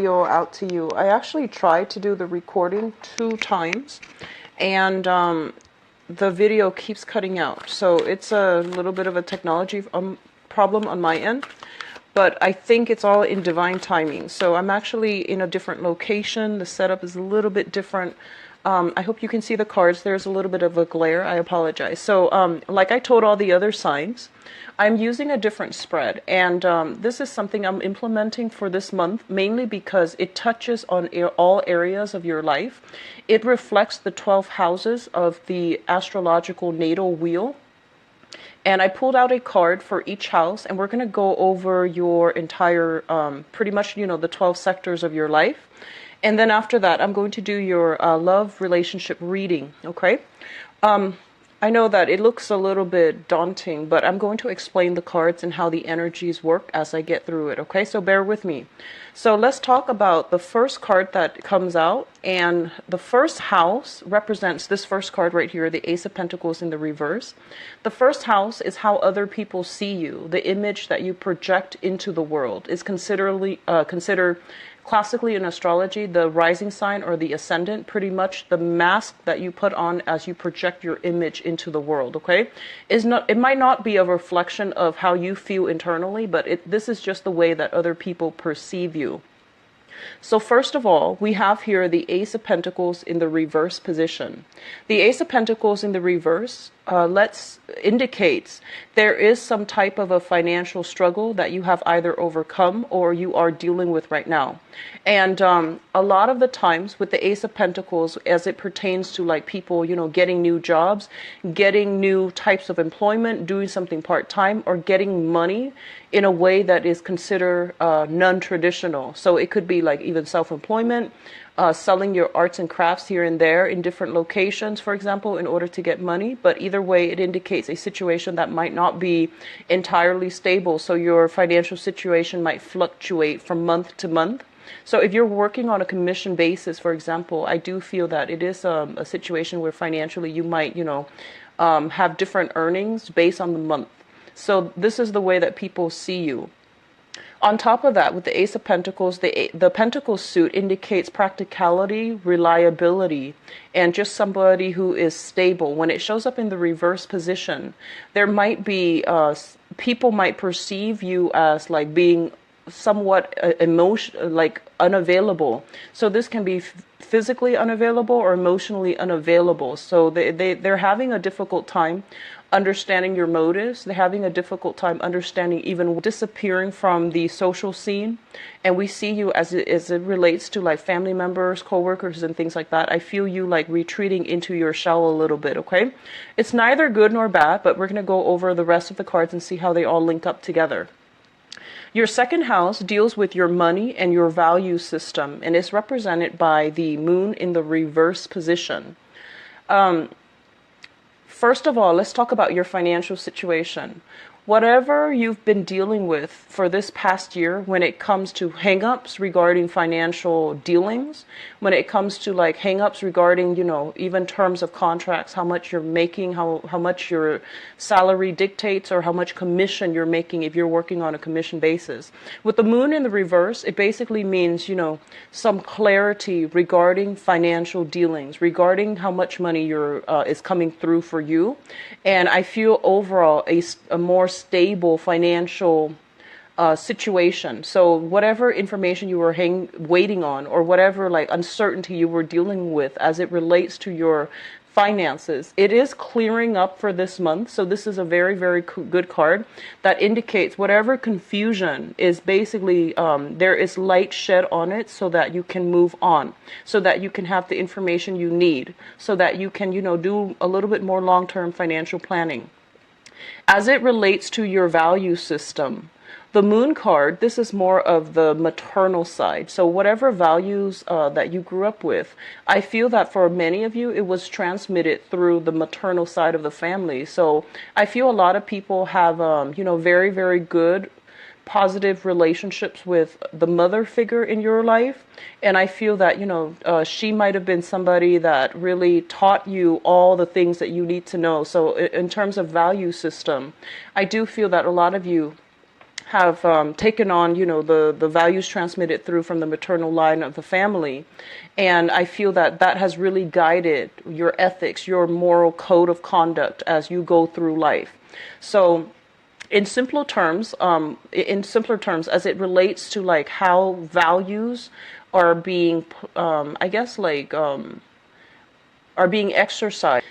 Video out to you. I actually tried to do the recording 2 times, and the video keeps cutting out. So it's a little bit of a technology problem on my end, but I think it's all in divine timing. So I'm actually in a different location. The setup is a little bit different. I hope you can see the cards. There's a little bit of a glare. I apologize. So like I told all the other signs, I'm using a different spread, and this is something I'm implementing for this month, mainly because it touches on all areas of your life. It reflects the 12 houses of the astrological natal wheel. And I pulled out a card for each house, and we're going to go over your entire, pretty much, the 12 sectors of your life. And then after that, I'm going to do your love relationship reading, okay? I know that it looks a little bit daunting, but I'm going to explain the cards and how the energies work as I get through it, okay? So bear with me. So let's talk about the first card that comes out, and the first house represents this first card right here, the Ace of Pentacles in the reverse. The first house is how other people see you. The image that you project into the world is considered classically in astrology the rising sign or the ascendant, pretty much the mask that you put on as you project your image into the world, okay? It might not be a reflection of how you feel internally, but this is just the way that other people perceive you. So first of all, we have here the Ace of Pentacles in the reverse position. The Ace of Pentacles in the reverse indicates there is some type of a financial struggle that you have either overcome or you are dealing with right now. And a lot of the times with the Ace of Pentacles, as it pertains to like people, getting new jobs, getting new types of employment, doing something part-time, or getting money in a way that is considered non-traditional. So it could be like even self-employment, selling your arts and crafts here and there in different locations, for example, in order to get money. But either way, it indicates a situation that might not be entirely stable. So your financial situation might fluctuate from month to month. So if you're working on a commission basis, for example, I do feel that it is a situation where financially you might, have different earnings based on the month. So this is the way that people see you. On top of that, with the Ace of Pentacles, the Pentacle suit indicates practicality, reliability, and just somebody who is stable. When it shows up in the reverse position, there might be, people might perceive you as like being somewhat unavailable. So this can be physically unavailable or emotionally unavailable. So they're having a difficult time understanding your motives. They're having a difficult time understanding even disappearing from the social scene. And we see you as it relates to like family members, co-workers, and things like that. I feel you like retreating into your shell a little bit, okay? It's neither good nor bad, but we're going to go over the rest of the cards and see how they all link up together. Your second house deals with your money and your value system, and is represented by the moon in the reverse position. First of all, let's talk about your financial situation. Whatever you've been dealing with for this past year when it comes to hang-ups regarding financial dealings, when it comes to like hang-ups regarding, even terms of contracts, how much you're making, how much your salary dictates, or how much commission you're making if you're working on a commission basis. With the moon in the reverse, it basically means, some clarity regarding financial dealings, regarding how much money is coming through for you. And I feel overall a more stable financial situation. So whatever information you were waiting on, or whatever like uncertainty you were dealing with as it relates to your finances, it is clearing up for this month. So this is a very, very good card that indicates whatever confusion is basically, there is light shed on it so that you can move on, so that you can have the information you need, so that you can, do a little bit more long-term financial planning. As it relates to your value system, the moon card, this is more of the maternal side. So whatever values that you grew up with, I feel that for many of you, it was transmitted through the maternal side of the family. So I feel a lot of people have, very, very good, positive relationships with the mother figure in your life. And I feel that, she might have been somebody that really taught you all the things that you need to know. So in terms of value system, I do feel that a lot of you have taken on, the values transmitted through from the maternal line of the family. And I feel that that has really guided your ethics, your moral code of conduct as you go through life. So in simpler terms, as it relates to like how values are being, are being exercised,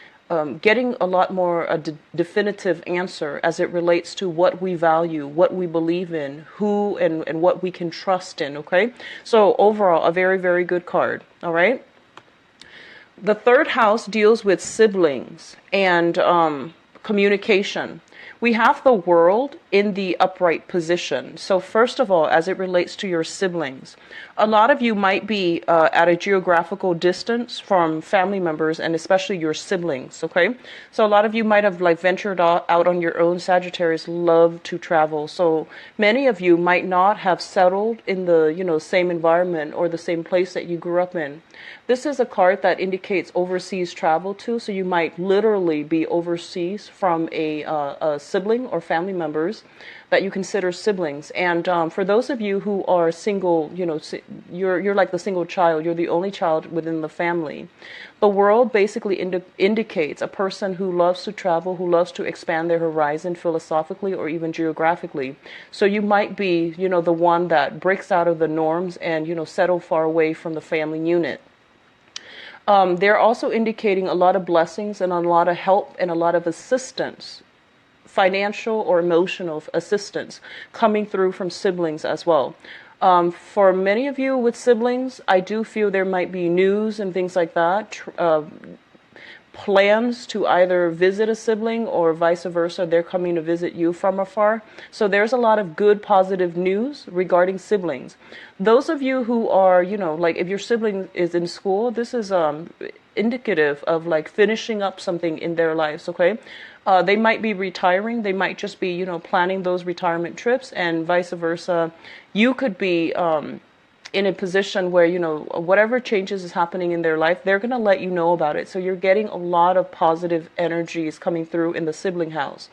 getting a lot more a definitive answer as it relates to what we value, what we believe in, who and what we can trust in, okay? So overall, a very, very good card, all right? The third house deals with siblings and communication. We have the World in the upright position. So first of all, as it relates to your siblings, a lot of you might be at a geographical distance from family members and especially your siblings, okay? So a lot of you might have like ventured out on your own. Sagittarius love to travel. So many of you might not have settled in the, same environment or the same place that you grew up in. This is a card that indicates overseas travel too. So you might literally be overseas from a sibling or family members that you consider siblings. And for those of you who are single, you're like the single child, you're the only child within the family. The World basically indicates a person who loves to travel, who loves to expand their horizon philosophically or even geographically. So you might be, the one that breaks out of the norms and, settle far away from the family unit. They're also indicating a lot of blessings and a lot of help and a lot of assistance, financial or emotional assistance coming through from siblings as well. For many of you with siblings, I do feel there might be news and things like that, plans to either visit a sibling or vice versa. They're coming to visit you from afar. So there's a lot of good, positive news regarding siblings. Those of you who are, like if your sibling is in school, this is indicative of like finishing up something in their lives, okay? They might be retiring. They might just be, planning those retirement trips, and vice versa. You could be in a position where, whatever changes is happening in their life, they're going to let you know about it. So you're getting a lot of positive energies coming through in the sibling house.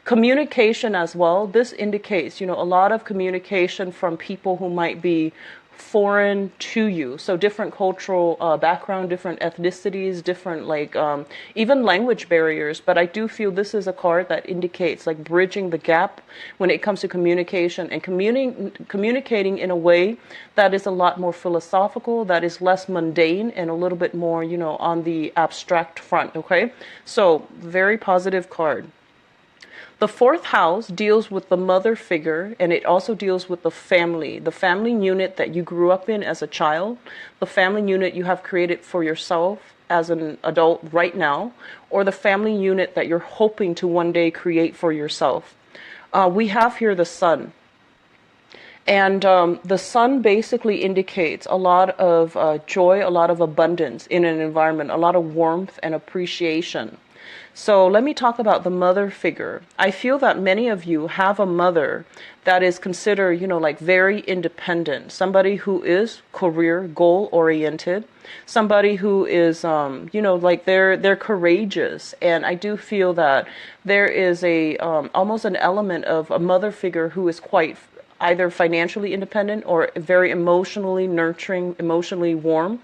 Communication as well. This indicates, a lot of communication from people who might be foreign to you. So different cultural background, different ethnicities, different even language barriers. But I do feel this is a card that indicates like bridging the gap when it comes to communication and communicating in a way that is a lot more philosophical, that is less mundane and a little bit more, on the abstract front. Okay. So very positive card. The fourth house deals with the mother figure, and it also deals with the family unit that you grew up in as a child, the family unit you have created for yourself as an adult right now, or the family unit that you're hoping to one day create for yourself. We have here the sun. And the sun basically indicates a lot of joy, a lot of abundance in an environment, a lot of warmth and appreciation. So let me talk about the mother figure. I feel that many of you have a mother that is considered, very independent, somebody who is career goal oriented, somebody who is, they're courageous. And I do feel that there is a almost an element of a mother figure who is quite either financially independent or very emotionally nurturing, emotionally warm.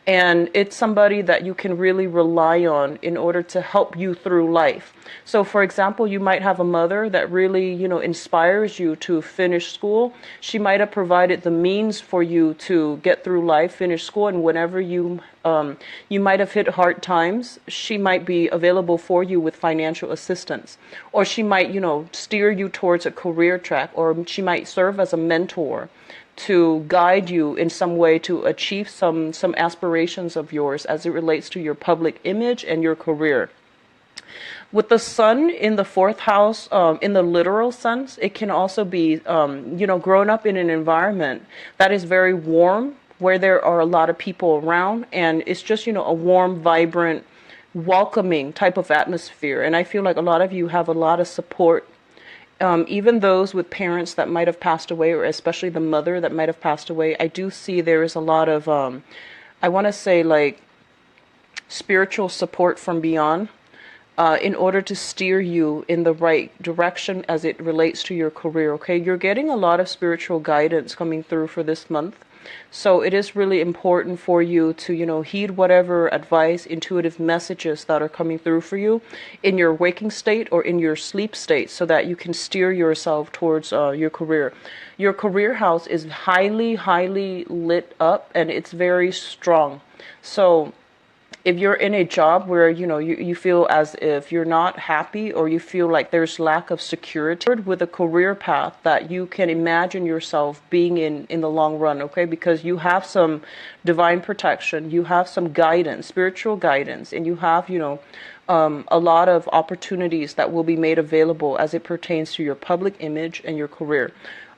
And it's somebody that you can really rely on in order to help you through life. So, for example, you might have a mother that really, inspires you to finish school. She might have provided the means for you to get through life, finish school, and whenever you might have hit hard times, she might be available for you with financial assistance. Or she might, steer you towards a career track, or she might serve as a mentor to guide you in some way to achieve some aspirations of yours as it relates to your public image and your career. With the sun in the fourth house, in the literal sense, it can also be, growing up in an environment that is very warm, where there are a lot of people around, and it's just, a warm, vibrant, welcoming type of atmosphere. And I feel like a lot of you have a lot of support. Even those with parents that might have passed away, or especially the mother that might have passed away, I do see there is a lot of, I want to say spiritual support from beyond. in order to steer you in the right direction as it relates to your career. Okay, you're getting a lot of spiritual guidance coming through for this month. So it is really important for you to, heed whatever advice, intuitive messages that are coming through for you in your waking state or in your sleep state, so that you can steer yourself towards your career. Your career house is highly, highly lit up, and it's very strong. So if you're in a job where you feel as if you're not happy, or you feel like there's lack of security with a career path that you can imagine yourself being in the long run, okay, because you have some divine protection, you have some guidance, spiritual guidance, and you have a lot of opportunities that will be made available as it pertains to your public image and your career.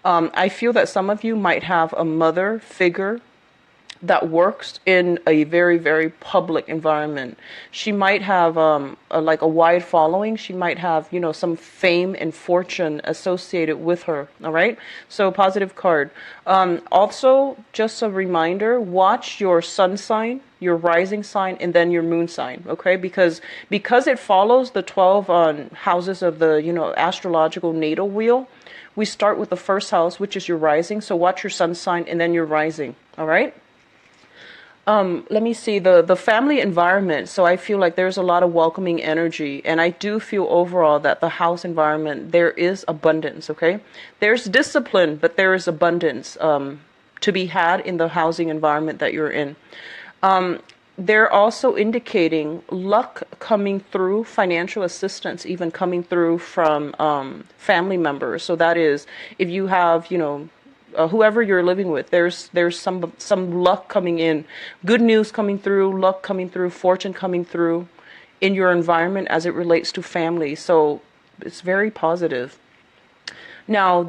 I feel that some of you might have a mother figure that works in a very, very public environment. She might have like a wide following. She might have, some fame and fortune associated with her. All right. So positive card. Also, just a reminder, watch your sun sign, your rising sign, and then your moon sign. Okay. Because it follows the 12 houses of the, astrological natal wheel. We start with the first house, which is your rising. So watch your sun sign and then your rising. All right. Let me see the family environment. So I feel like there's a lot of welcoming energy, and I do feel overall that the house environment, there is abundance. Okay, there's discipline, but there is abundance to be had in the housing environment that you're in. They're also indicating luck coming through, financial assistance even coming through from family members. So that is, if you have, whoever you're living with, there's some luck coming in, good news coming through, luck coming through, fortune coming through in your environment as it relates to family. So it's very positive. Now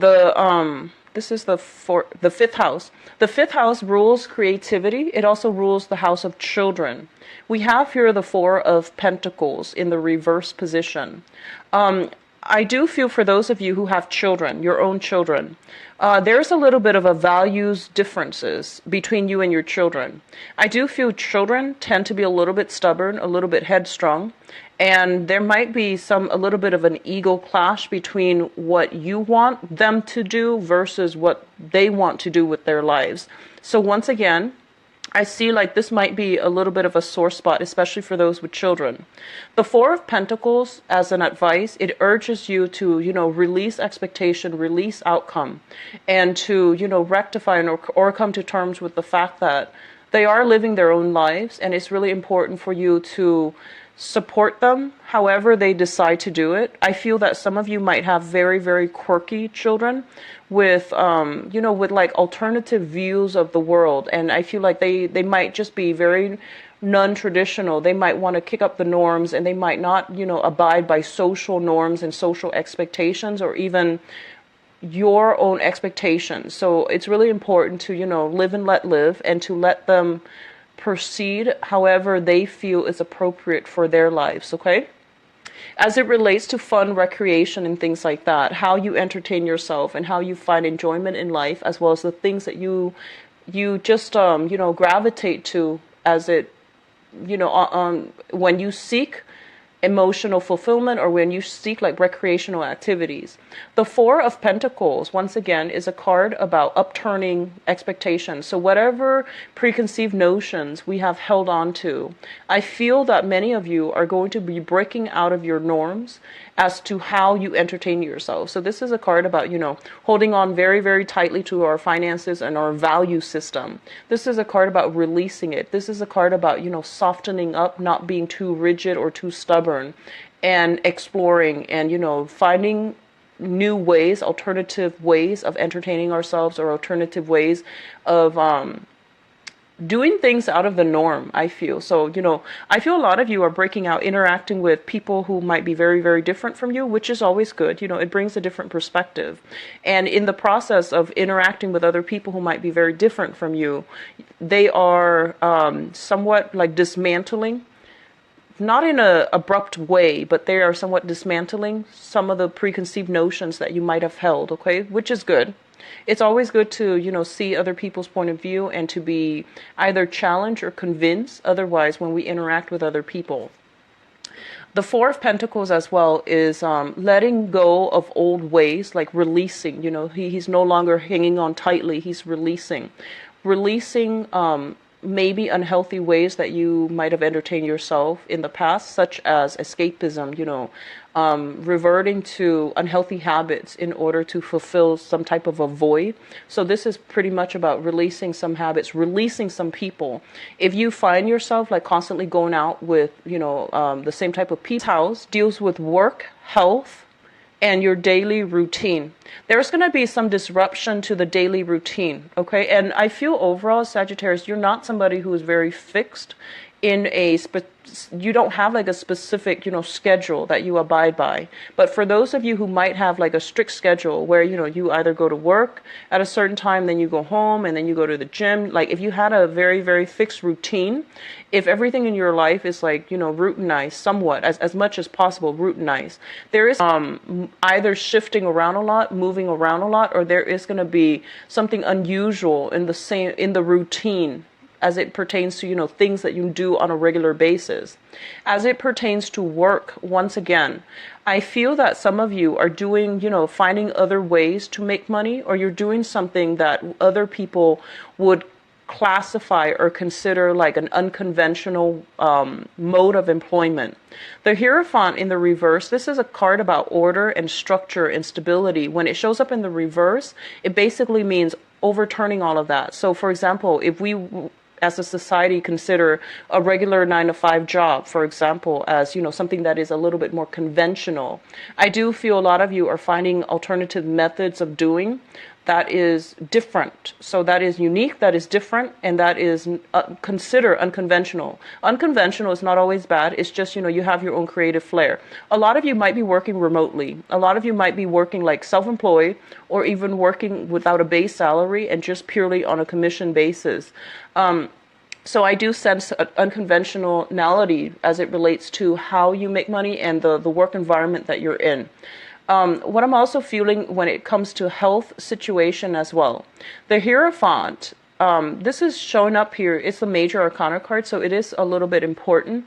this is the fifth house. The fifth house rules creativity. It also rules the house of children. We have here the Four of Pentacles in the reverse position. I do feel for those of you who have children, your own children, there's a little bit of a values differences between you and your children. I do feel children tend to be a little bit stubborn, a little bit headstrong, and there might be a little bit of an ego clash between what you want them to do versus what they want to do with their lives. So once again, I see like this might be a little bit of a sore spot, especially for those with children. The Four of Pentacles, as an advice, it urges you to, release expectation, release outcome, and to, rectify or come to terms with the fact that they are living their own lives, and it's really important for you to support them however they decide to do it. I feel that some of you might have very, very quirky children with with like alternative views of the world, and I feel like they might just be very non-traditional. They might want to kick up the norms, and they might not abide by social norms and social expectations, or even your own expectations. So it's really important to live and let live, and to let them proceed however they feel is appropriate for their lives, okay? As it relates to fun, recreation, and things like that, how you entertain yourself and how you find enjoyment in life, as well as the things that you just gravitate to, as it when you seek emotional fulfillment, or when you seek like recreational activities. The Four of Pentacles, once again, is a card about upturning expectations. So whatever preconceived notions we have held on to, I feel that many of you are going to be breaking out of your norms as to how you entertain yourself. So this is a card about, holding on very, very tightly to our finances and our value system. This is a card about releasing it. This is a card about, softening up, not being too rigid or too stubborn, and exploring and, finding new ways, alternative ways of entertaining ourselves, or alternative ways of doing things out of the norm, I feel. So, I feel a lot of you are breaking out, interacting with people who might be very, very different from you, which is always good. It brings a different perspective. And in the process of interacting with other people who might be very different from you, they are somewhat like dismantling, not in an abrupt way, but they are somewhat dismantling some of the preconceived notions that you might have held, okay, which is good. It's always good to, see other people's point of view, and to be either challenged or convinced otherwise when we interact with other people. The Four of Pentacles as well is letting go of old ways, like releasing. He's no longer hanging on tightly. He's releasing maybe unhealthy ways that you might have entertained yourself in the past, such as escapism, reverting to unhealthy habits in order to fulfill some type of a void. So this is pretty much about releasing some habits, releasing some people. If you find yourself like constantly going out with, the same type of people, house deals with work, health, and your daily routine. There's going to be some disruption to the daily routine, okay? And I feel overall, Sagittarius, you're not somebody who is very fixed in you don't have like a specific, schedule that you abide by. But for those of you who might have like a strict schedule where, you either go to work at a certain time, then you go home, and then you go to the gym. Like if you had a very, very fixed routine, if everything in your life is like, routinized somewhat, as much as possible, routinized, there is either shifting around a lot, moving around a lot, or there is going to be something unusual in the routine as it pertains to, things that you do on a regular basis. As it pertains to work, once again, I feel that some of you are doing, finding other ways to make money, or you're doing something that other people would classify or consider like an unconventional mode of employment. The Hierophant in the reverse, this is a card about order and structure and stability. When it shows up in the reverse, it basically means overturning all of that. So for example, if we as a society consider a regular 9-to-5 job, for example, as something that is a little bit more conventional, I do feel a lot of you are finding alternative methods of doing that is different. So that is unique, that is different, and that is consider unconventional. Unconventional is not always bad. It's just, you have your own creative flair. A lot of you might be working remotely. A lot of you might be working like self-employed, or even working without a base salary and just purely on a commission basis. So I do sense unconventionality as it relates to how you make money and the work environment that you're in. What I'm also feeling when it comes to health situation as well. The Hierophant, this is showing up here. It's the major arcana card, so it is a little bit important.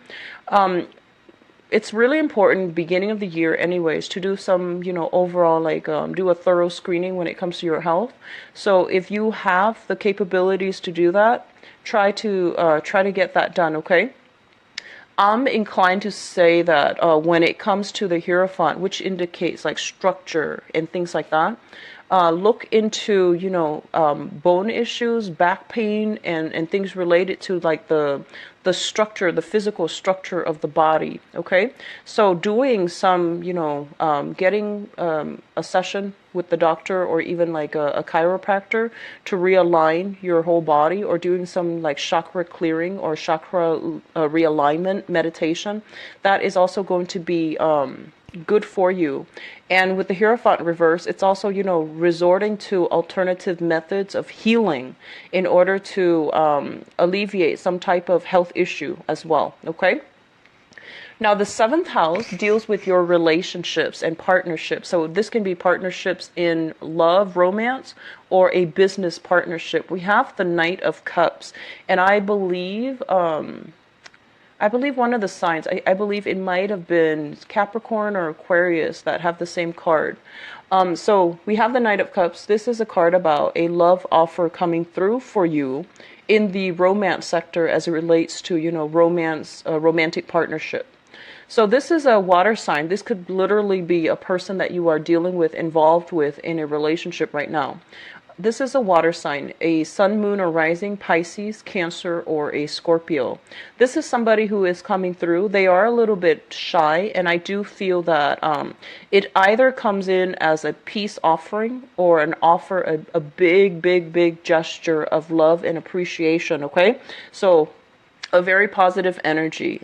It's really important beginning of the year anyways to do some, overall like do a thorough screening when it comes to your health. So if you have the capabilities to do that, try to get that done, okay? I'm inclined to say that when it comes to the Hierophant, which indicates like structure and things like that, look into, bone issues, back pain, and things related to like the structure, the physical structure of the body, okay? So doing some, getting a session with the doctor, or even like a chiropractor to realign your whole body, or doing some like chakra clearing or chakra realignment meditation, that is also going to be good for you. And with the Hierophant reverse, it's also, resorting to alternative methods of healing in order to alleviate some type of health issue as well, okay? Now, the 7th house deals with your relationships and partnerships. So this can be partnerships in love, romance, or a business partnership. We have the Knight of Cups, and I believe one of the signs, I believe it might have been Capricorn or Aquarius that have the same card. So we have the Knight of Cups. This is a card about a love offer coming through for you in the romance sector as it relates to, romance, romantic partnership. So this is a water sign. This could literally be a person that you are dealing with, involved with in a relationship right now. This is a water sign, a sun, moon, or rising, Pisces, Cancer, or a Scorpio. This is somebody who is coming through. They are a little bit shy, and I do feel that it either comes in as a peace offering or an offer, a big, big, big gesture of love and appreciation, okay? So a very positive energy.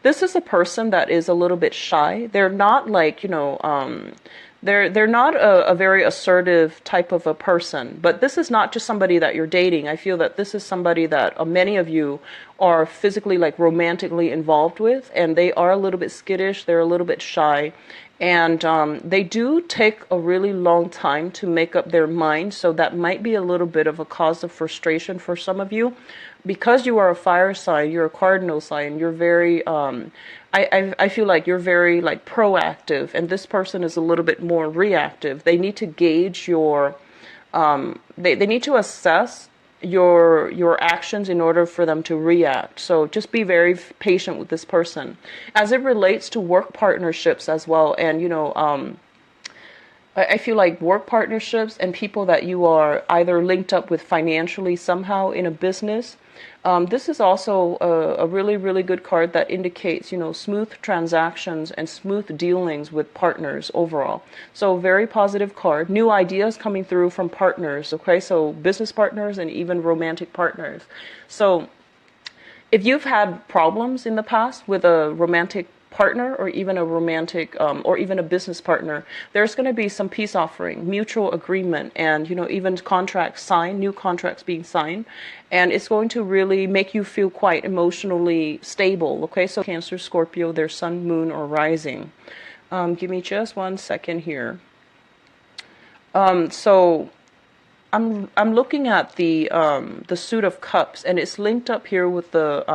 This is a person that is a little bit shy. They're not like, they're not a very assertive type of a person, but this is not just somebody that you're dating. I feel that this is somebody that many of you are physically, like romantically involved with, and they are a little bit skittish, they're a little bit shy, and they do take a really long time to make up their mind, so that might be a little bit of a cause of frustration for some of you. because you are a fire sign, you're a cardinal sign, you're very, I feel like you're very like proactive, and this person is a little bit more reactive. They need to gauge your, they need to assess your actions in order for them to react. So just be very patient with this person. As it relates to work partnerships as well, and I feel like work partnerships and people that you are either linked up with financially somehow in a business. This is also a really, really good card that indicates, smooth transactions and smooth dealings with partners overall. So very positive card. New ideas coming through from partners, okay? So business partners and even romantic partners. So if you've had problems in the past with a romantic partner or even a romantic or even a business partner, there's going to be some peace offering, mutual agreement, and even contracts signed, new contracts being signed, and it's going to really make you feel quite emotionally stable. Okay, so Cancer, Scorpio, their sun, moon, or rising. Give me just 1 second here. So I'm looking at the Suit of Cups, and it's linked up here with the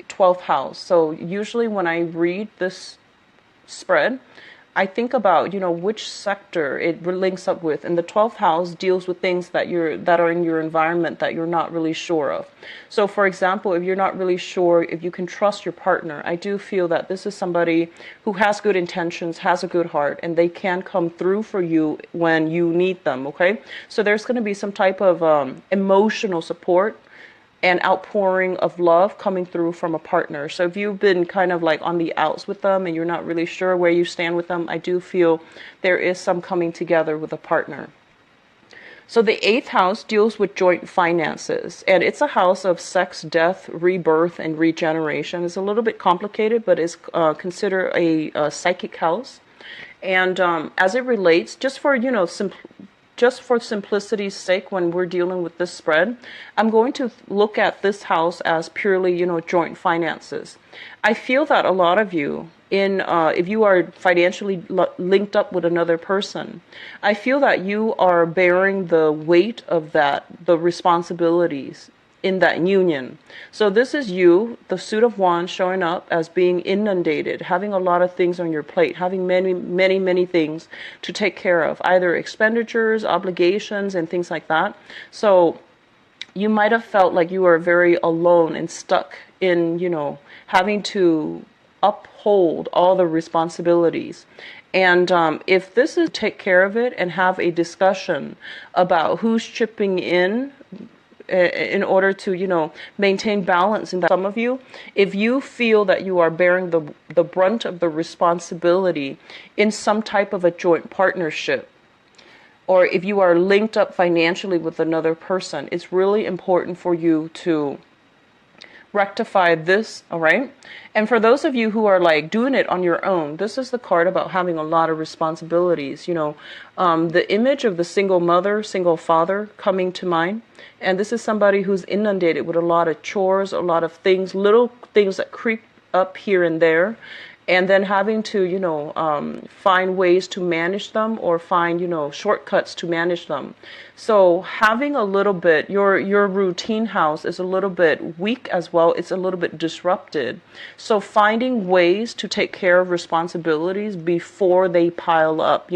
12th house. So usually when I read this spread, I think about, which sector it links up with. And the 12th house deals with things that are in your environment that you're not really sure of. So for example, if you're not really sure if you can trust your partner, I do feel that this is somebody who has good intentions, has a good heart, and they can come through for you when you need them, okay? So there's going to be some type of emotional support and outpouring of love coming through from a partner. So if you've been kind of like on the outs with them and you're not really sure where you stand with them, I do feel there is some coming together with a partner. So the 8th house deals with joint finances, and it's a house of sex, death, rebirth, and regeneration. It's a little bit complicated, but it's considered a psychic house. And as it relates, just for simplicity's sake, when we're dealing with this spread, I'm going to look at this house as purely, joint finances. I feel that a lot of you, if you are financially linked up with another person, I feel that you are bearing the weight of the responsibilities in that union. So this is you, the Suit of Wands, showing up as being inundated, having a lot of things on your plate, having many, many, many things to take care of, either expenditures, obligations, and things like that. So you might have felt like you were very alone and stuck in, having to uphold all the responsibilities. And if this is take care of it and have a discussion about who's chipping in order to, maintain balance in that. Some of you, if you feel that you are bearing the brunt of the responsibility in some type of a joint partnership, or if you are linked up financially with another person, it's really important for you to rectify this, all right? And for those of you who are like doing it on your own, this is the card about having a lot of responsibilities. The image of the single mother, single father coming to mind. And this is somebody who's inundated with a lot of chores, a lot of things, little things that creep up here and there. And then having to, find ways to manage them or find, shortcuts to manage them. So having a little bit, your routine house is a little bit weak as well. It's a little bit disrupted. So finding ways to take care of responsibilities before they pile up,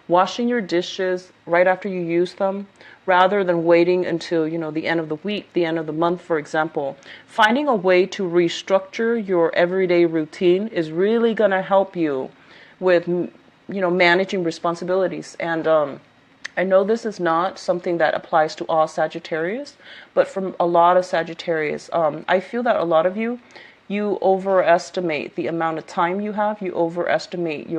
washing your dishes right after you use them, rather than waiting until, the end of the week, the end of the month, for example. Finding a way to restructure your everyday routine is really going to help you with, managing responsibilities. And I know this is not something that applies to all Sagittarius, but from a lot of Sagittarius, I feel that a lot of you overestimate the amount of time you have. You overestimate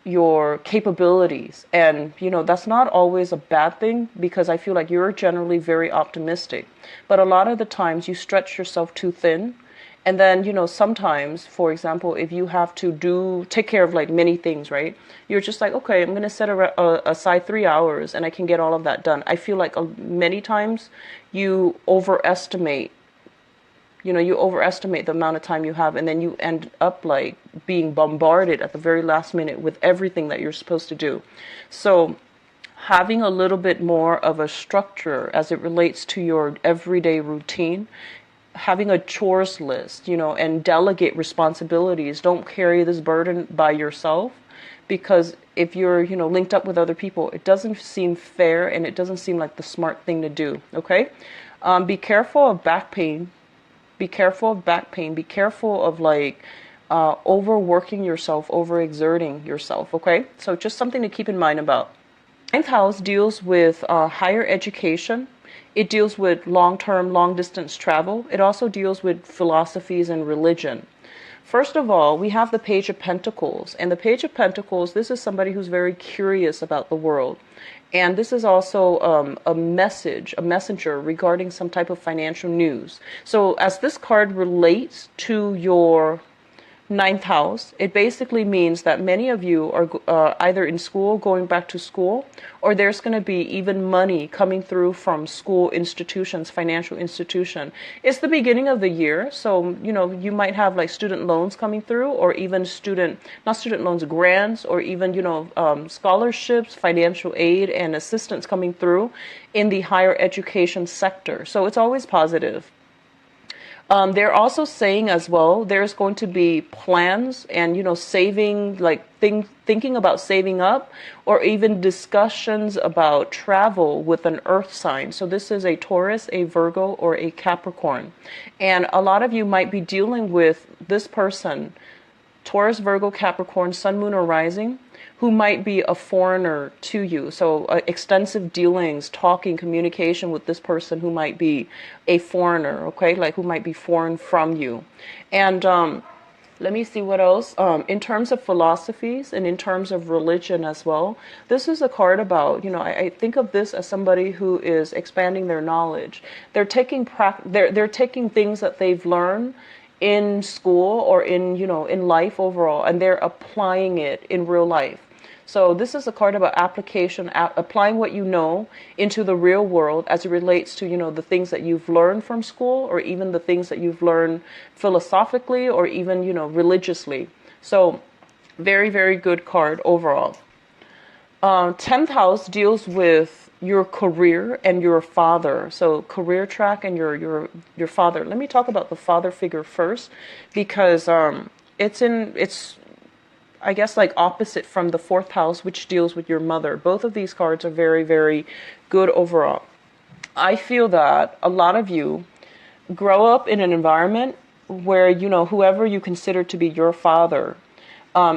your capabilities, and that's not always a bad thing, because I feel like you're generally very optimistic, but a lot of the times you stretch yourself too thin. And then sometimes, for example, if you have to take care of like many things, right, you're just like, okay, I'm going to set aside 3 hours and I can get all of that done. I feel like many times you overestimate the amount of time you have, and then you end up like being bombarded at the very last minute with everything that you're supposed to do. So having a little bit more of a structure as it relates to your everyday routine, having a chores list, and delegate responsibilities. Don't carry this burden by yourself, because if you're, linked up with other people, it doesn't seem fair and it doesn't seem like the smart thing to do. Okay. Be careful of back pain. Be careful of back pain. Be careful of overworking yourself, overexerting yourself. Okay. So just something to keep in mind about. Ninth house deals with higher education. It deals with long-term, long-distance travel. It also deals with philosophies and religion. First of all, we have the Page of Pentacles. And the Page of Pentacles, this is somebody who's very curious about the world. And this is also a messenger regarding some type of financial news. So as this card relates to your ninth house, it basically means that many of you are either in school, going back to school, or there's going to be even money coming through from school institutions, financial institution. It's the beginning of the year, so you might have like student loans coming through, or even not student loans, grants, or even scholarships, financial aid, and assistance coming through in the higher education sector. So it's always positive. They're also saying as well, there's going to be plans and, saving, thinking about saving up, or even discussions about travel with an earth sign. So this is a Taurus, a Virgo, or a Capricorn. And a lot of you might be dealing with this person, Taurus, Virgo, Capricorn, Sun, Moon, or Rising, who might be a foreigner to you. So extensive dealings, talking, communication with this person who might be a foreigner, okay? Who might be foreign from you. And let me see what else. In terms of philosophies and in terms of religion as well, this is a card about, I think of this as somebody who is expanding their knowledge. They're taking they're taking things that they've learned in school or in life overall, and they're applying it in real life. So this is a card about application, applying what you know into the real world as it relates to, the things that you've learned from school, or even the things that you've learned philosophically, or even, religiously. So very, very good card overall. 10th house deals with your career and your father. So career track and your father. Let me talk about the father figure first, because it's I guess opposite from the 4th house, which deals with your mother. Both of these cards are very, very good overall. I feel that a lot of you grow up in an environment where, whoever you consider to be your father,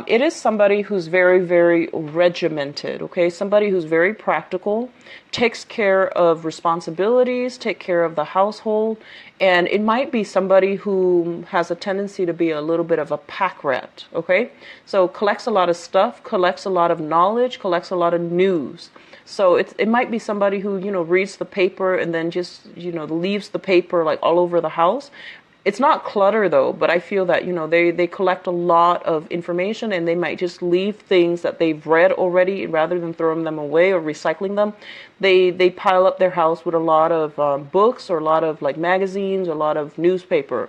it is somebody who's very, very regimented, okay? Somebody who's very practical, takes care of responsibilities, take care of the household, and it might be somebody who has a tendency to be a little bit of a pack rat, okay? So collects a lot of stuff, collects a lot of knowledge, collects a lot of news. So it might be somebody who, reads the paper and then just, leaves the paper all over the house. It's not clutter though, but I feel that, they collect a lot of information, and they might just leave things that they've read already rather than throwing them away or recycling them. They pile up their house with a lot of books, or a lot of magazines, or a lot of newspaper.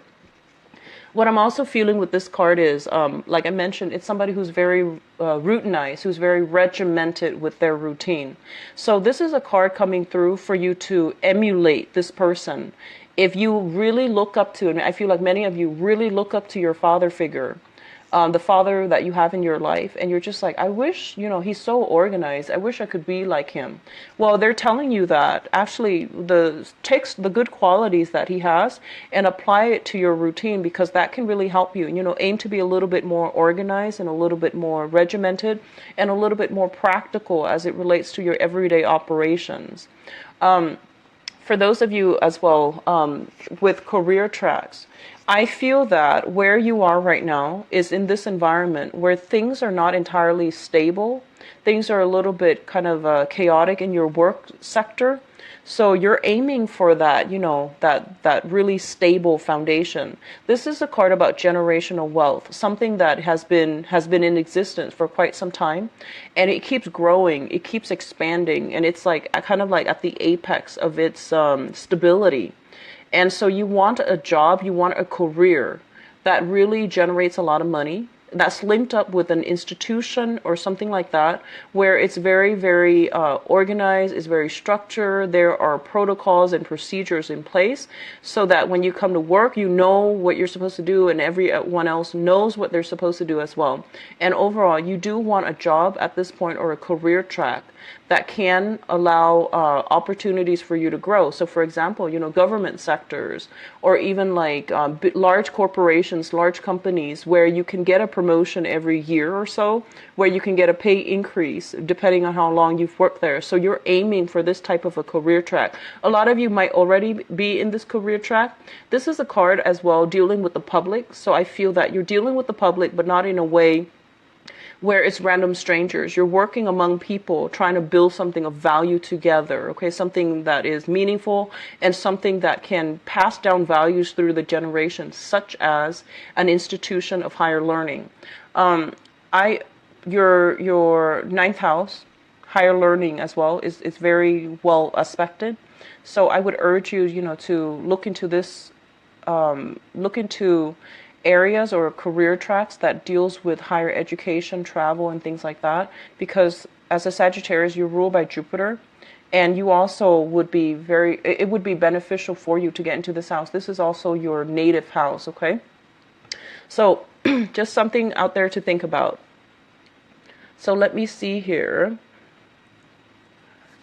What I'm also feeling with this card is, like I mentioned, it's somebody who's very routinized, who's very regimented with their routine. So this is a card coming through for you to emulate this person. If you really look up to, and I feel like many of you really look up to your father figure, the father that you have in your life, and you're just I wish, he's so organized. I wish I could be like him. Well, they're telling you that actually takes the good qualities that he has and apply it to your routine, because that can really help you. Aim to be a little bit more organized and a little bit more regimented and a little bit more practical as it relates to your everyday operations. For those of you as well with career tracks, I feel that where you are right now is in this environment where things are not entirely stable. Things are a little bit kind of chaotic in your work sector. So you're aiming for that, that really stable foundation. This is a card about generational wealth, something that has been in existence for quite some time, and it keeps growing, it keeps expanding, and it's kind of at the apex of its stability. And so you want a job, you want a career that really generates a lot of money, that's linked up with an institution or something like that, where it's very, very organized, it's very structured. There are protocols and procedures in place so that when you come to work, you know what you're supposed to do, and everyone else knows what they're supposed to do as well. And overall, you do want a job at this point, or a career track that can allow opportunities for you to grow. So for example, government sectors, or even like large corporations, large companies, where you can get a promotion every year or so, where you can get a pay increase depending on how long you've worked there. So you're aiming for this type of a career track. A lot of you might already be in this career track. This is a card as well dealing with the public. So I feel that you're dealing with the public, but not in a way where it's random strangers. You're working among people, trying to build something of value together, okay? Something that is meaningful and something that can pass down values through the generations, such as an institution of higher learning. Your ninth house, higher learning as well, is very well aspected. So I would urge you, to look into this, look into areas or career tracks that deals with higher education, travel, and things like that, because as a Sagittarius, you're ruled by Jupiter, and you also would be it would be beneficial for you to get into this house. This is also your native house, okay? So just something out there to think about. So let me see here.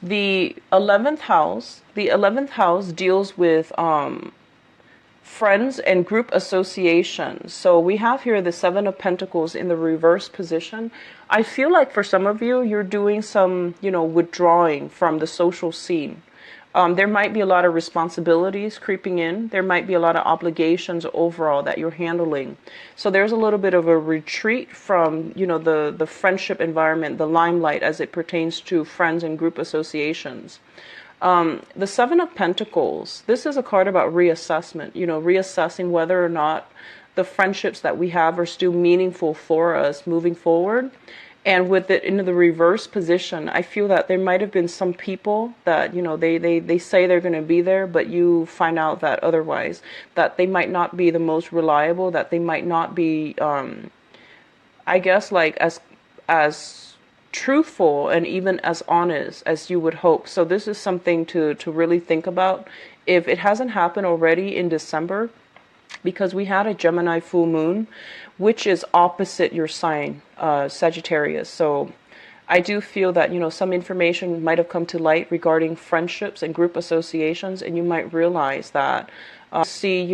The 11th house deals with friends and group associations. So we have here the Seven of Pentacles in the reverse position. I feel like for some of you, you're doing some, withdrawing from the social scene. There might be a lot of responsibilities creeping in. There might be a lot of obligations overall that you're handling. So there's a little bit of a retreat from, the friendship environment, the limelight as it pertains to friends and group associations. The Seven of Pentacles, this is a card about reassessment, reassessing whether or not the friendships that we have are still meaningful for us moving forward. And with it in the reverse position, I feel that there might have been some people that, they say they're going to be there, but you find out that otherwise, that they might not be the most reliable, that they might not be, I guess, like as truthful and even as honest as you would hope. So this is something to really think about. If it hasn't happened already in December, because we had a Gemini full moon, which is opposite your sign, Sagittarius. So I do feel that, some information might have come to light regarding friendships and group associations, and you might realize that see,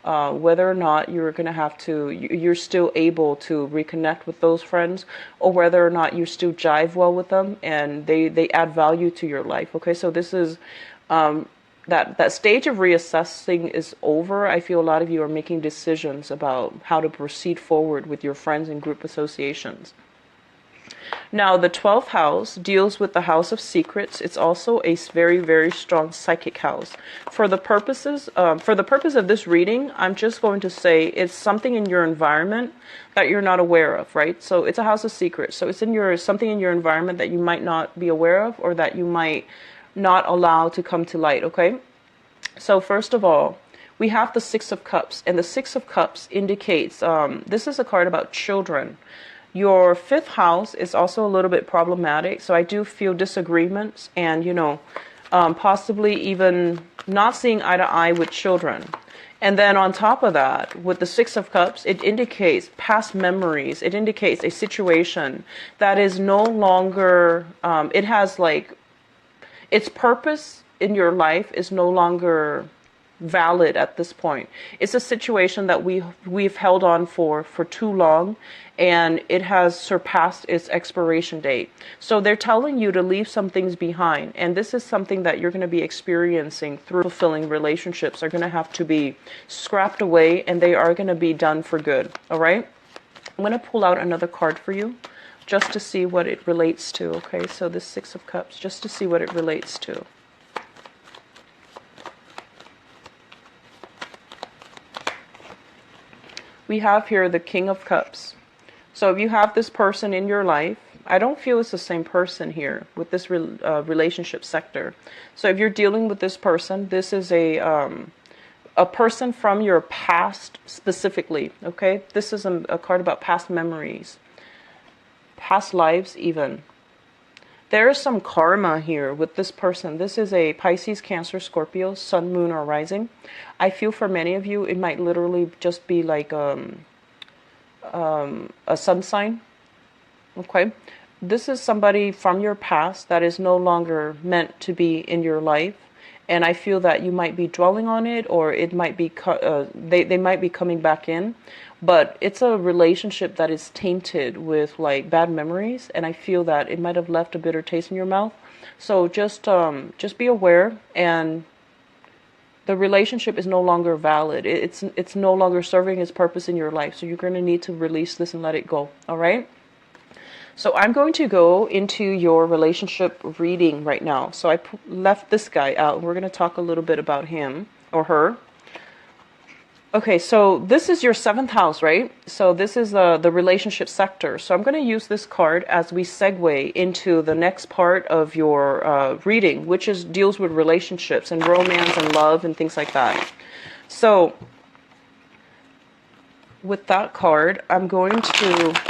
whether or not you're going to have to, you're still able to reconnect with those friends, or whether or not you still jive well with them and they add value to your life. Okay, so this is, that stage of reassessing is over. I feel a lot of you are making decisions about how to proceed forward with your friends and group associations. Now, the 12th house deals with the house of secrets. It's also a very, very strong psychic house. For the purpose of this reading, I'm just going to say it's something in your environment that you're not aware of, right? So it's a house of secrets. So it's something in your environment that you might not be aware of, or that you might not allow to come to light, okay? So first of all, we have the Six of Cups, and the Six of Cups indicates, this is a card about children. Your 5th house is also a little bit problematic, so I do feel disagreements and, possibly even not seeing eye to eye with children. And then on top of that, with the Six of Cups, it indicates past memories. It indicates a situation that is no longer, it has like, its purpose in your life is no longer valid at this point. It's a situation that we've held on for too long, and it has surpassed its expiration date. So they're telling you to leave some things behind, and this is something that you're going to be experiencing through fulfilling relationships. Are going to have to be scrapped away, and they are going to be done for good. All right, I'm going to pull out another card for you just to see what it relates to. Okay, so this Six of Cups, just to see what it relates to. We have here the King of Cups. So if you have this person in your life, I don't feel it's the same person here with this relationship sector. So if you're dealing with this person, this is a a person from your past specifically, okay? This is a card about past memories, past lives even. There is some karma here with this person. This is a Pisces, Cancer, Scorpio, Sun, Moon, or Rising. I feel for many of you, it might literally just be like a sun sign. Okay? This is somebody from your past that is no longer meant to be in your life. And I feel that you might be dwelling on it, or it might be they might be coming back in. But it's a relationship that is tainted with like bad memories, and I feel that it might have left a bitter taste in your mouth. So just be aware, and the relationship is no longer valid. It's no longer serving its purpose in your life. So you're going to need to release this and let it go. All right? So I'm going to go into your relationship reading right now. So I left this guy out, and we're going to talk a little bit about him or her. Okay, so this is your 7th house, right? So this is the relationship sector. So I'm going to use this card as we segue into the next part of your reading, which deals with relationships and romance and love and things like that. So with that card, I'm going to...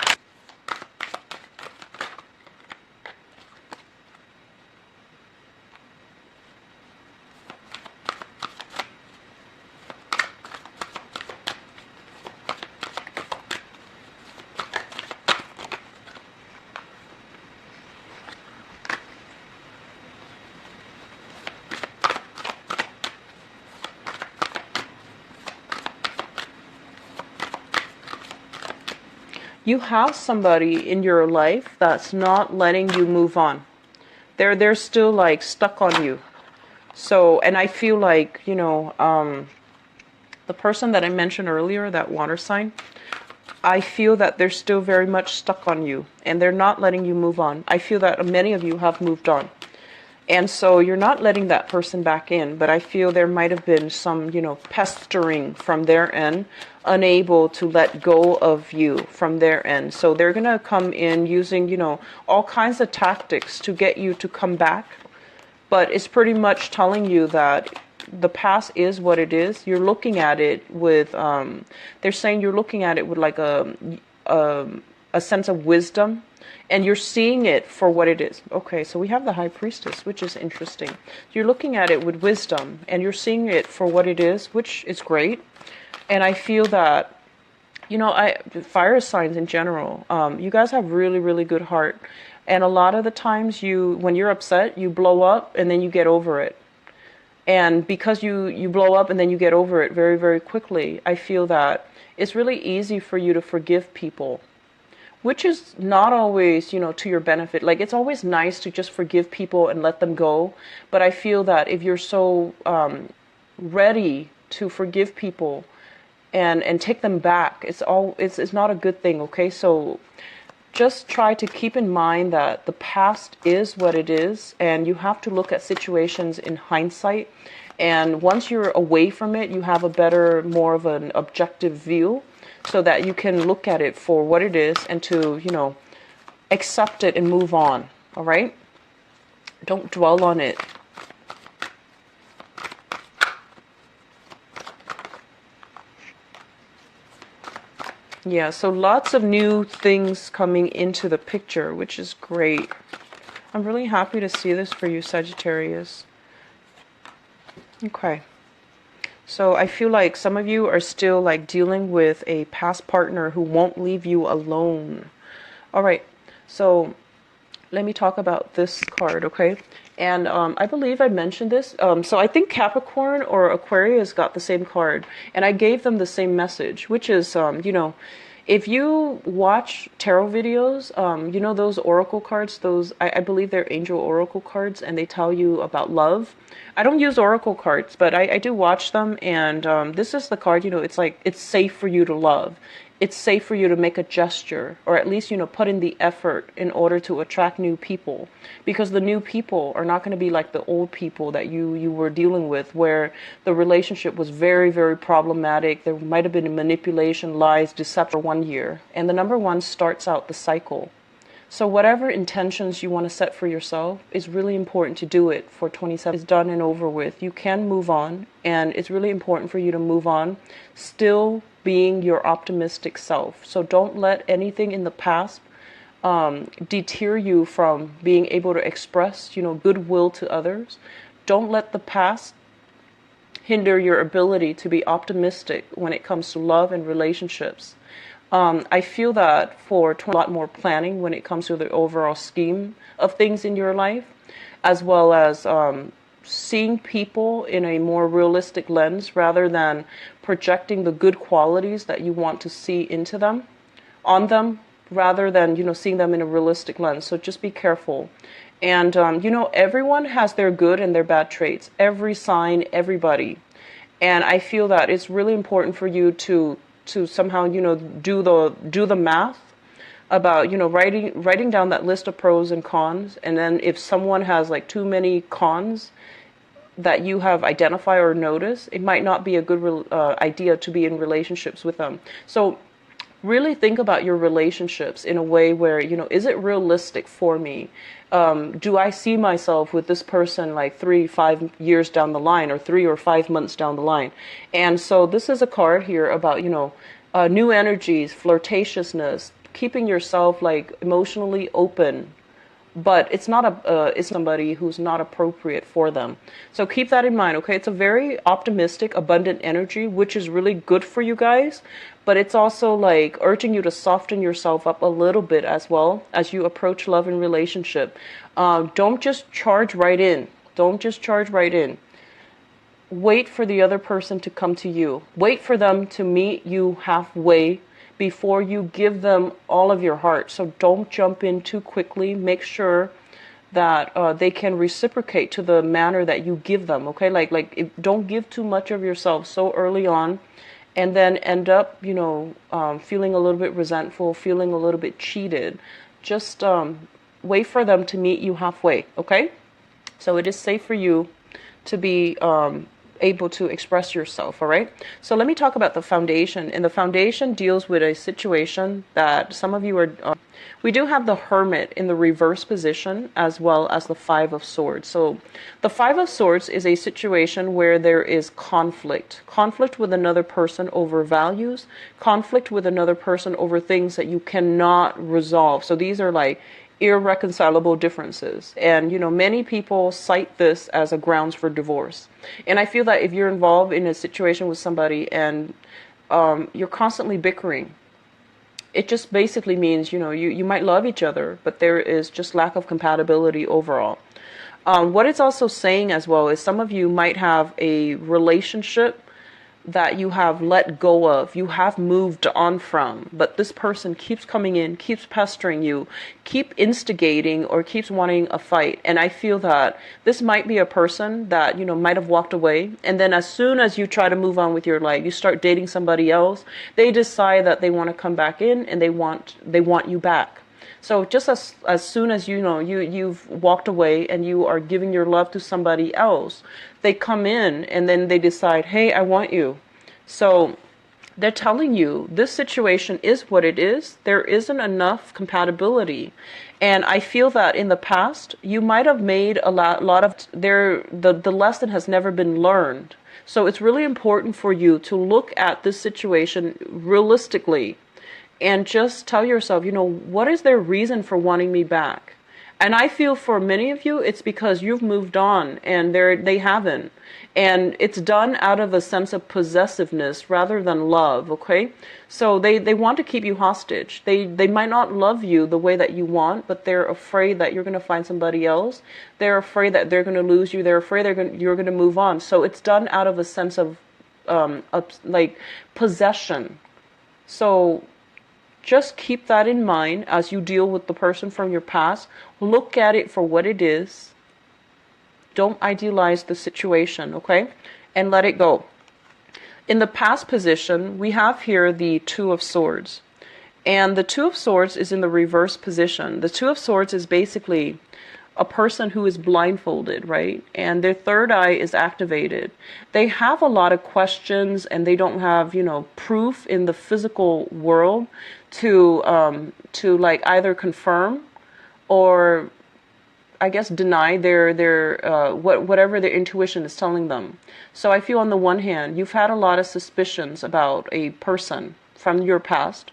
You have somebody in your life that's not letting you move on. They're still like stuck on you. So, and I feel like, the person that I mentioned earlier, that water sign, I feel that they're still very much stuck on you and they're not letting you move on. I feel that many of you have moved on. And so you're not letting that person back in, but I feel there might have been some, pestering from their end, unable to let go of you from their end. So they're going to come in using, all kinds of tactics to get you to come back. But it's pretty much telling you that the past is what it is. You're looking at it with, they're saying you're looking at it with like a sense of wisdom. And you're seeing it for what it is. Okay, so we have the High Priestess, which is interesting. You're looking at it with wisdom, and you're seeing it for what it is, which is great. And I feel that, fire signs in general, you guys have really, really good heart. And a lot of the times when you're upset, you blow up, and then you get over it. And because you blow up and then you get over it very, very quickly, I feel that it's really easy for you to forgive people. Which is not always, to your benefit. Like, it's always nice to just forgive people and let them go. But I feel that if you're so ready to forgive people and take them back, it's not a good thing, okay? So just try to keep in mind that the past is what it is, and you have to look at situations in hindsight. And once you're away from it, you have more of an objective view, so that you can look at it for what it is and to, accept it and move on. All right? Don't dwell on it. Yeah, so lots of new things coming into the picture, which is great. I'm really happy to see this for you, Sagittarius. Okay. So I feel like some of you are still like dealing with a past partner who won't leave you alone. All right, so let me talk about this card, okay? And I believe I mentioned this. So I think Capricorn or Aquarius got the same card, and I gave them the same message, which is, if you watch tarot videos, those oracle cards, I believe they're angel oracle cards, and they tell you about love. I don't use oracle cards, but I do watch them, and this is the card, it's like, it's safe for you to love. It's safe for you to make a gesture, or at least, put in the effort in order to attract new people. Because the new people are not going to be like the old people that you were dealing with, where the relationship was very, very problematic. There might have been manipulation, lies, deception for 1 year. And the number 1 starts out the cycle. So whatever intentions you want to set for yourself, is really important to do it for 27. It's done and over with. You can move on, and it's really important for you to move on still being your optimistic self. So don't let anything in the past deter you from being able to express, goodwill to others. Don't let the past hinder your ability to be optimistic when it comes to love and relationships. I feel that for a lot more planning when it comes to the overall scheme of things in your life, as well as seeing people in a more realistic lens rather than projecting the good qualities that you want to see into them, on them, rather than, seeing them in a realistic lens. So just be careful. And, everyone has their good and their bad traits. Every sign, everybody. And I feel that it's really important for you to somehow, do the math about, writing down that list of pros and cons. And then if someone has like too many cons that you have identified or noticed, it might not be a good idea to be in relationships with them. So really think about your relationships in a way where, is it realistic for me? Do I see myself with this person like 3-5 years down the line, or 3 or 5 months down the line? And so this is a card here about, new energies, flirtatiousness, keeping yourself like emotionally open. But it's somebody who's not appropriate for them. So keep that in mind, okay? It's a very optimistic, abundant energy, which is really good for you guys. But it's also like urging you to soften yourself up a little bit as well as you approach love and relationship. Don't just charge right in. Don't just charge right in. Wait for the other person to come to you. Wait for them to meet you halfway before you give them all of your heart. So don't jump in too quickly. Make sure that they can reciprocate to the manner that you give them, okay? Don't give too much of yourself so early on and then end up, feeling a little bit resentful, feeling a little bit cheated. Just wait for them to meet you halfway, okay? So it is safe for you to be able to express yourself, all right? So let me talk about the foundation. And the foundation deals with a situation that some of you are... we do have the Hermit in the reverse position, as well as the Five of Swords. So the Five of Swords is a situation where there is conflict. Conflict with another person over values. Conflict with another person over things that you cannot resolve. So these are like irreconcilable differences. And, many people cite this as a grounds for divorce. And I feel that if you're involved in a situation with somebody and you're constantly bickering, it just basically means, you might love each other, but there is just lack of compatibility overall. What it's also saying as well is some of you might have a relationship that you have let go of, you have moved on from, but this person keeps coming in, keeps pestering you, keep instigating, or keeps wanting a fight. And I feel that this might be a person that, might have walked away, and then as soon as you try to move on with your life, you start dating somebody else, they decide that they want to come back in and they want you back. So just as soon as you've walked away and you are giving your love to somebody else, they come in and then they decide, hey, I want you. So they're telling you this situation is what it is. There isn't enough compatibility. And I feel that in the past, you might have made a lot of the lesson has never been learned. So it's really important for you to look at this situation realistically and just tell yourself, what is their reason for wanting me back? And I feel for many of you, it's because you've moved on and they haven't. And it's done out of a sense of possessiveness rather than love, okay? So they want to keep you hostage. They might not love you the way that you want, but they're afraid that you're going to find somebody else. They're afraid that they're going to lose you. They're afraid you're going to move on. So it's done out of a sense of possession. So just keep that in mind as you deal with the person from your past. Look at it for what it is. Don't idealize the situation, okay? And let it go. In the past position, we have here the Two of Swords. And the Two of Swords is in the reverse position. The Two of Swords is basically a person who is blindfolded, right? And their third eye is activated. They have a lot of questions and they don't have, proof in the physical world to like either confirm or I guess deny whatever their intuition is telling them. So I feel on the one hand, you've had a lot of suspicions about a person from your past,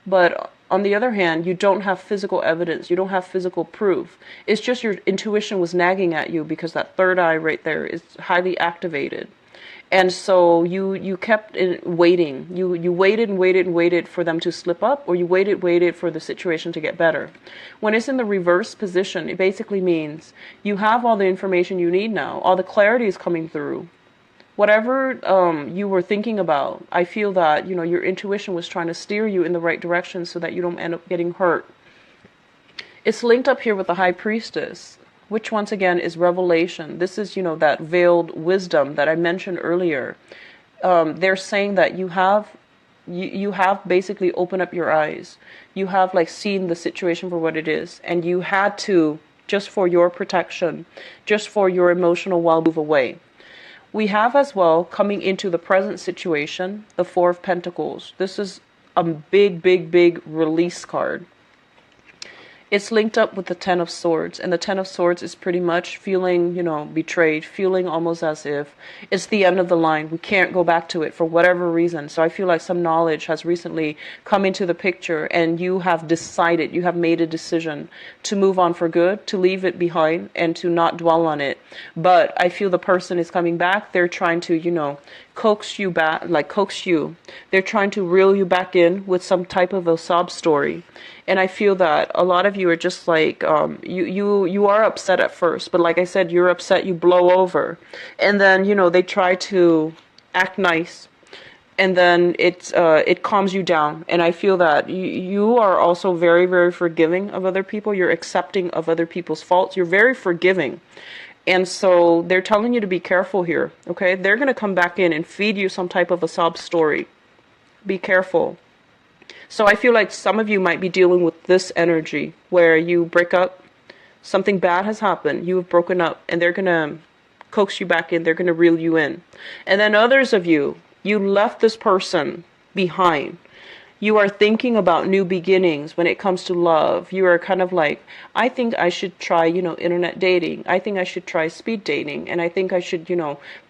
but on the other hand, you don't have physical evidence. You don't have physical proof. It's just your intuition was nagging at you because that third eye right there is highly activated. And so you kept waiting. You waited and waited and waited for them to slip up, or you waited for the situation to get better. When it's in the reverse position, it basically means you have all the information you need now. All the clarity is coming through. Whatever you were thinking about, I feel that, your intuition was trying to steer you in the right direction so that you don't end up getting hurt. It's linked up here with the High Priestess, which once again is revelation. This is, that veiled wisdom that I mentioned earlier. They're saying that you have basically opened up your eyes. You have seen the situation for what it is, and you had to, just for your protection, just for your emotional well-being, move away. We have as well, coming into the present situation, the Four of Pentacles. This is a big, big, big release card. It's linked up with the Ten of Swords, and the Ten of Swords is pretty much feeling, betrayed, feeling almost as if it's the end of the line. We can't go back to it for whatever reason. So I feel like some knowledge has recently come into the picture, and you have decided, you have made a decision to move on for good, to leave it behind, and to not dwell on it. But I feel the person is coming back. They're trying to, coax you back, They're trying to reel you back in with some type of a sob story. And I feel that a lot of you are just you are upset at first, but like I said, you're upset, you blow over. And then, they try to act nice. And then it calms you down. And I feel that you are also very, very forgiving of other people. You're accepting of other people's faults. You're very forgiving. And so they're telling you to be careful here, okay? They're going to come back in and feed you some type of a sob story. Be careful. So I feel like some of you might be dealing with this energy where you break up, something bad has happened, you have broken up, and they're going to coax you back in, they're going to reel you in. And then others of you, you left this person behind. You are thinking about new beginnings when it comes to love. You are kind of I think I should try, internet dating. I think I should try speed dating. And I think I should,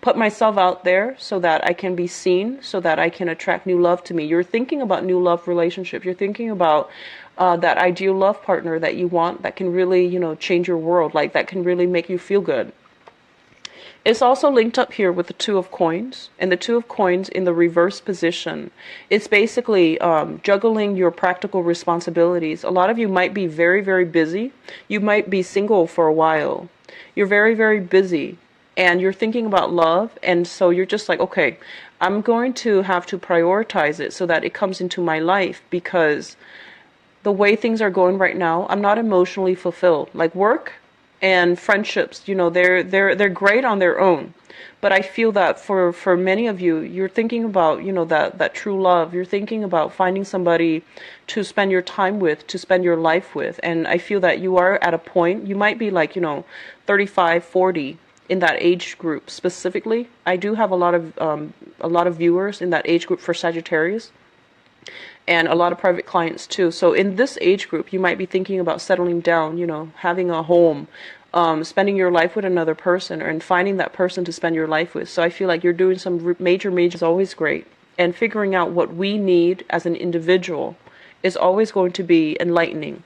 put myself out there so that I can be seen, so that I can attract new love to me. You're thinking about new love relationships. You're thinking about that ideal love partner that you want that can really, change your world, that can really make you feel good. It's also linked up here with the Two of Coins, and the Two of Coins in the reverse position. It's basically juggling your practical responsibilities. A lot of you might be very, very busy. You might be single for a while. You're very, very busy, and you're thinking about love, and so you're just okay, I'm going to have to prioritize it so that it comes into my life, because the way things are going right now, I'm not emotionally fulfilled. Work and friendships, they're great on their own. But I feel that for many of you, you're thinking about, that true love. You're thinking about finding somebody to spend your time with, to spend your life with. And I feel that you are at a point, you might be 35, 40 in that age group specifically. I do have a lot of viewers in that age group for Sagittarius, and a lot of private clients too. So in this age group, you might be thinking about settling down, having a home, spending your life with another person, and finding that person to spend your life with. So I feel like you're doing some major is always great. And figuring out what we need as an individual is always going to be enlightening.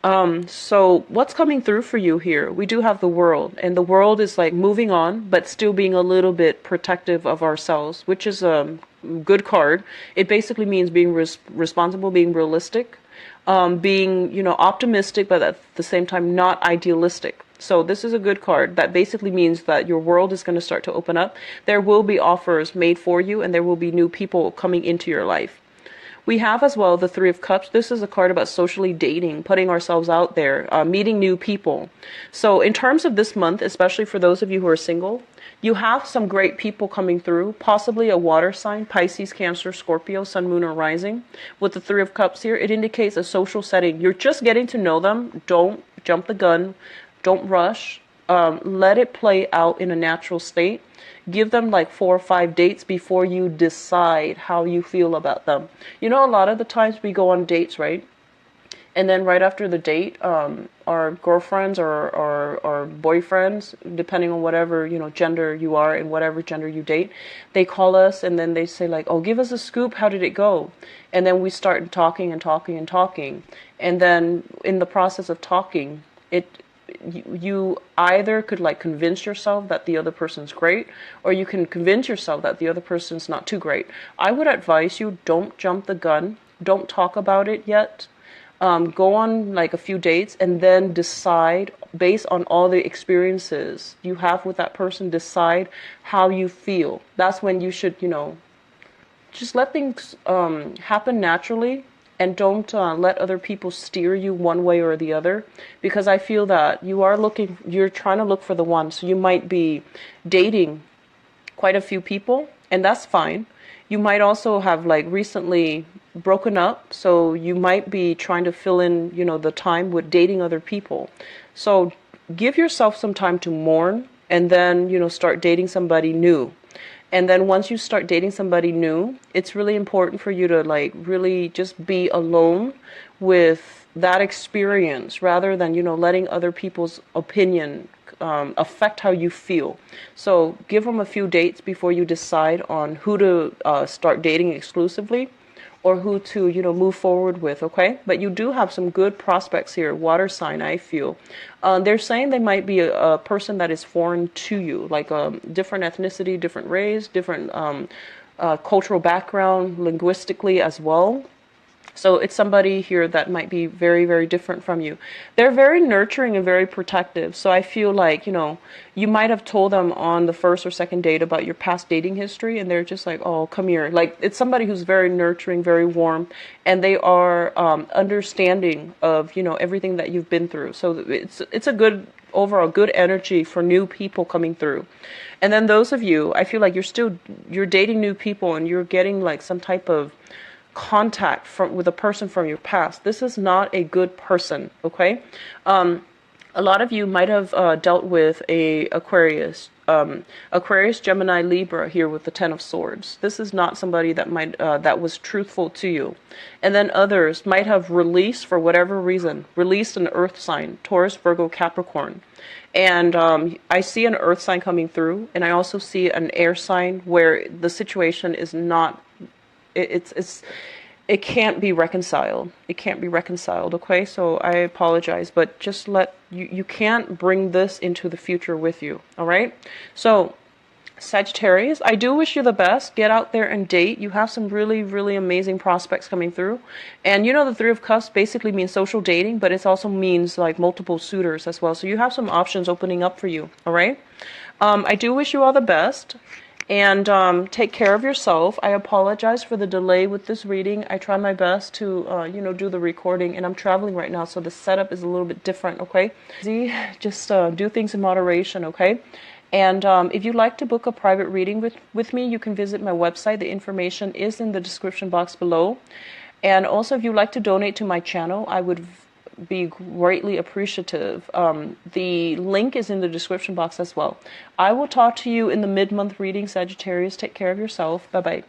So what's coming through for you here? We do have the World, and the World is moving on, but still being a little bit protective of ourselves, which is a good card. It basically means being responsible, being realistic, being, optimistic, but at the same time, not idealistic. So this is a good card that basically means that your world is going to start to open up. There will be offers made for you, and there will be new people coming into your life. We have as well the Three of Cups. This is a card about socially dating, putting ourselves out there, meeting new people. So in terms of this month, especially for those of you who are single, you have some great people coming through, possibly a water sign, Pisces, Cancer, Scorpio, Sun, Moon, or Rising. With the Three of Cups here, it indicates a social setting. You're just getting to know them. Don't jump the gun. Don't rush. Let it play out in a natural state. Give them 4 or 5 dates before you decide how you feel about them. A lot of the times we go on dates, right? And then right after the date, our girlfriends or boyfriends, depending on whatever, gender you are and whatever gender you date, they call us and then they say like, oh, give us a scoop. How did it go? And then we start talking and talking and talking. And then in the process of talking, you either could like convince yourself that the other person's great, or you can convince yourself that the other person's not too great. I would advise you, don't jump the gun. Don't talk about it yet. Go on like a few dates and then decide based on all the experiences you have with that person, decide how you feel. That's when you should, just let things happen naturally, and don't let other people steer you one way or the other, because I feel that you're trying to look for the one. So you might be dating quite a few people, and that's fine. You might also have like recently broken up, so you might be trying to fill in, the time with dating other people. So give yourself some time to mourn, and then, start dating somebody new. And then once you start dating somebody new, it's really important for you to like really just be alone with that experience, rather than, letting other people's opinion affect how you feel. So give them a few dates before you decide on who to start dating exclusively, or who to, move forward with, okay? But you do have some good prospects here, water sign, I feel. They're saying they might be a person that is foreign to you, like a different ethnicity, different race, different cultural background, linguistically as well. So it's somebody here that might be very, very different from you. They're very nurturing and very protective. So I feel like, you might have told them on the first or second date about your past dating history, and they're just like, oh, come here. Like, it's somebody who's very nurturing, very warm, and they are understanding of, everything that you've been through. So it's a good, overall good energy for new people coming through. And then those of you, I feel like you're dating new people, and you're getting like some type of contact with a person from your past. This is not a good person, okay? A lot of you might have dealt with a Aquarius, Gemini, Libra here with the Ten of Swords. This is not somebody that was truthful to you. And then others might have released, for whatever reason, released an earth sign, Taurus, Virgo, Capricorn. And I see an earth sign coming through, and I also see an air sign where the situation is not, it can't be reconciled. It can't be reconciled, okay? So I apologize, but just you can't bring this into the future with you, all right? So Sagittarius, I do wish you the best. Get out there and date. You have some really, really amazing prospects coming through. And the Three of Cups basically means social dating, but it also means like multiple suitors as well. So you have some options opening up for you, all right? I do wish you all the best. And take care of yourself. I apologize for the delay with this reading. I try my best to, do the recording. And I'm traveling right now, so the setup is a little bit different, okay? Just do things in moderation, okay? And if you'd like to book a private reading with me, you can visit my website. The information is in the description box below. And also, if you'd like to donate to my channel, I would be greatly appreciative. The link is in the description box as well. I will talk to you in the mid-month reading, Sagittarius. Take care of yourself. Bye-bye.